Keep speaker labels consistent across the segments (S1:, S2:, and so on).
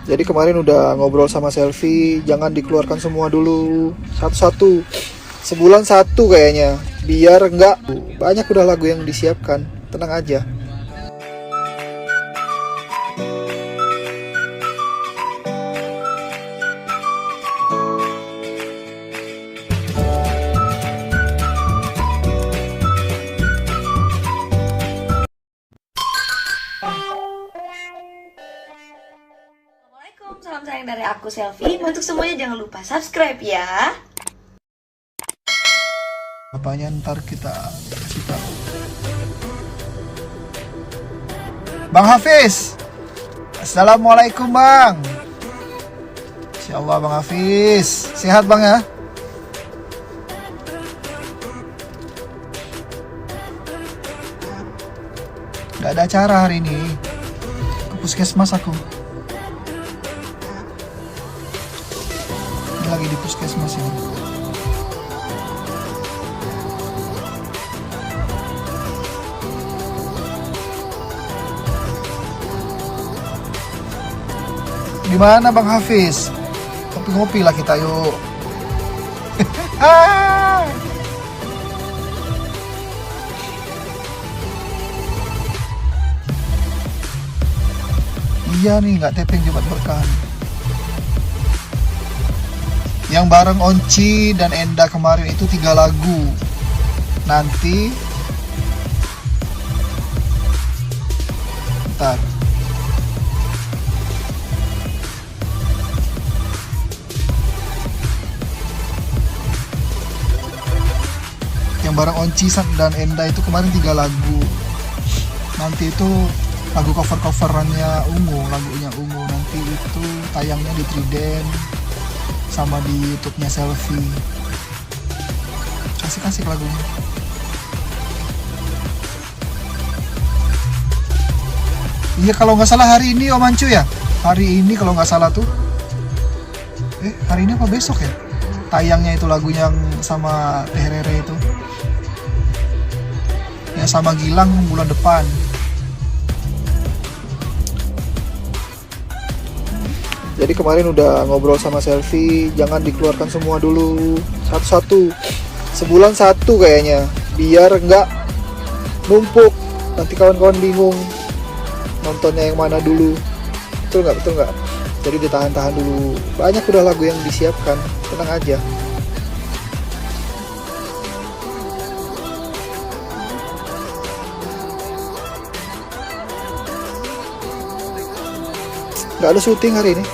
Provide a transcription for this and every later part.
S1: Jadi kemarin udah ngobrol sama Selfie, jangan dikeluarkan semua dulu, satu-satu. Sebulan satu kayaknya, biar enggak banyak udah lagu yang disiapkan. Tenang aja.
S2: Assalamualaikum, salam sayang dari aku Selfie. Untuk semuanya jangan lupa subscribe ya.
S1: Apanya ntar kita kasih tahu. Bang Hafiz, Assalamualaikum Bang. Insyaallah Bang Hafiz, sehat Bang ya? Gak ada acara hari ini, ke puskesmas aku. Ini lagi di puskesmas ini. Gimana Bang Hafiz? Ngopi-ngopi lah kita yuk. Iya nih, nggak taping Jumat Berkah. Yang bareng Onci dan Enda kemarin itu 3 lagu. Nanti ntar yang bareng Onci dan Enda itu kemarin 3 lagu. Nanti itu lagu cover-coverannya Ungu, lagunya Ungu. Nanti itu tayangnya di Triden sama di YouTube-nya Selfie. Asik-asik lagunya. Iya kalau nggak salah hari ini Om Ancu ya. Hari ini kalau nggak salah tuh. Hari ini apa besok ya? Tayangnya itu lagunya yang sama Teh Rere itu. Ya sama Gilang bulan depan. Jadi kemarin udah ngobrol sama Selfie, jangan dikeluarkan semua dulu, satu-satu. Sebulan satu kayaknya, biar enggak numpuk. Nanti kawan-kawan bingung nontonnya yang mana dulu. Betul nggak? Jadi ditahan-tahan dulu. Banyak udah lagu yang disiapkan, tenang aja. Nggak ada syuting hari ini.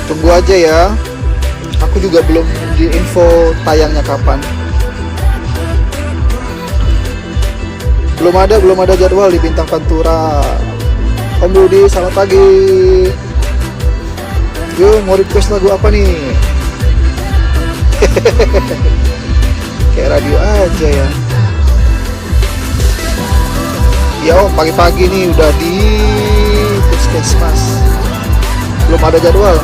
S1: Tunggu aja ya. Aku juga belum di info tayangnya kapan. Belum ada jadwal di Bintang Pantura. Om Budi, selamat pagi. Yuk, mau request lagu apa nih? Kayak radio aja ya. Ya Om, pagi-pagi nih udah di puskesmas. Belum ada jadwal.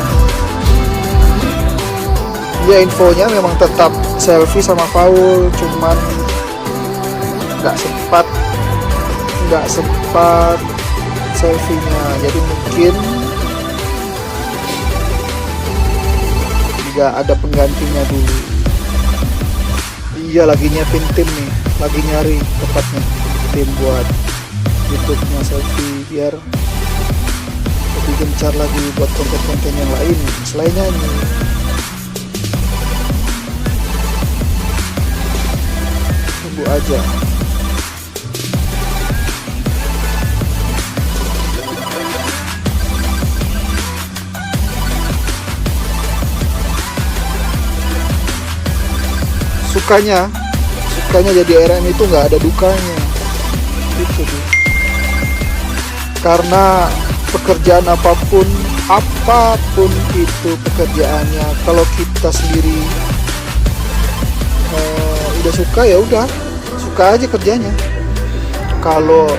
S1: Ya infonya memang tetap Selfie sama Paul, cuman nggak sempat Selfie-nya. Jadi mungkin nggak ada penggantinya dulu. Iya lagi nyiapin tim nih, lagi nyari tepatnya tim buat YouTube-nya Selfie biar lebih gencar lagi buat konten-konten yang lain selain nyanyi. Tunggu aja. Sukanya jadi RM itu nggak ada dukanya gitu tuh. Karena pekerjaan apapun itu pekerjaannya, kalau kita sendiri udah suka ya udah suka aja kerjanya. Kalau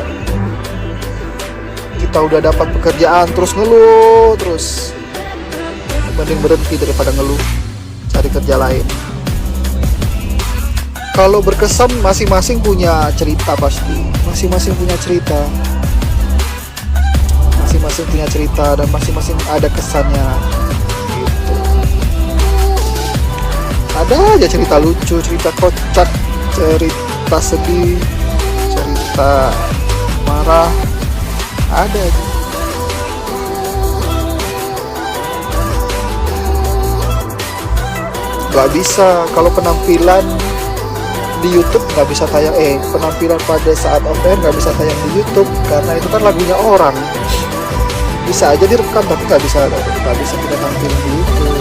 S1: kita udah dapat pekerjaan terus ngeluh terus, mending berhenti daripada ngeluh, cari kerja lain. Kalau berkesan masing-masing punya cerita, pasti masing-masing punya cerita. masing-masing punya cerita dan masing-masing ada kesannya gitu. Ada aja cerita lucu, cerita kocak, cerita sedih, cerita marah, ada aja. Gak bisa kalau penampilan di YouTube nggak bisa tayang, penampilan pada saat off air nggak bisa tayang di YouTube karena itu kan lagunya orang. Bisa aja direkam tapi nggak bisa kita tampilin di YouTube.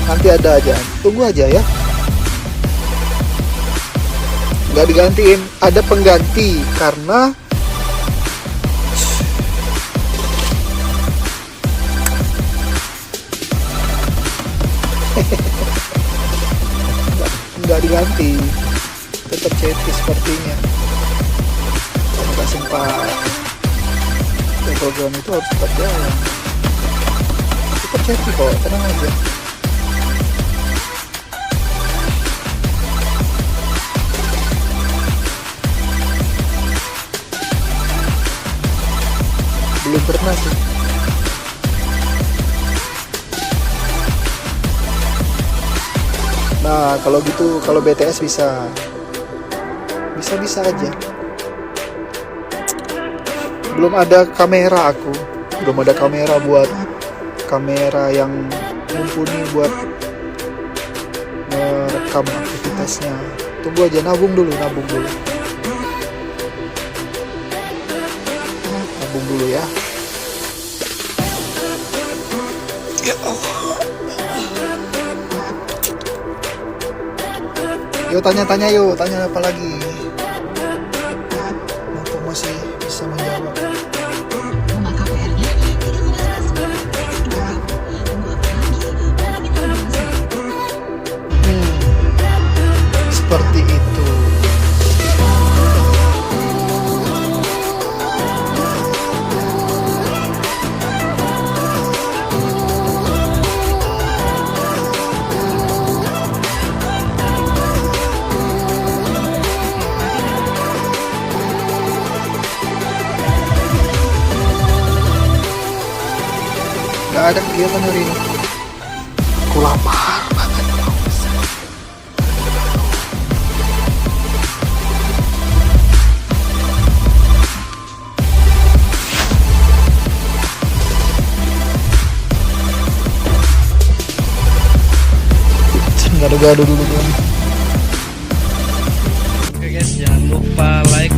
S1: Nanti ada aja, tunggu aja ya. Nggak digantiin, ada pengganti karena nggak diganti, tetap cetis sepertinya. Kalau nggak sempat, program itu harus tetap jalan. Tetap cetis kok, tenang aja. Belum pernah sih. Nah, kalau gitu, kalau BTS bisa aja. Belum ada kamera aku, belum ada kamera yang mumpuni buat merekam aktivitasnya. Tunggu aja, nabung dulu ya. Ya Allah. Yuk tanya apa lagi? Mumpung masih bisa menjawab. Seperti itu. Gak ada kegiatan hari ini. Aku lapar banget. Gado-gado dulu kan.
S3: Oke guys, jangan lupa like,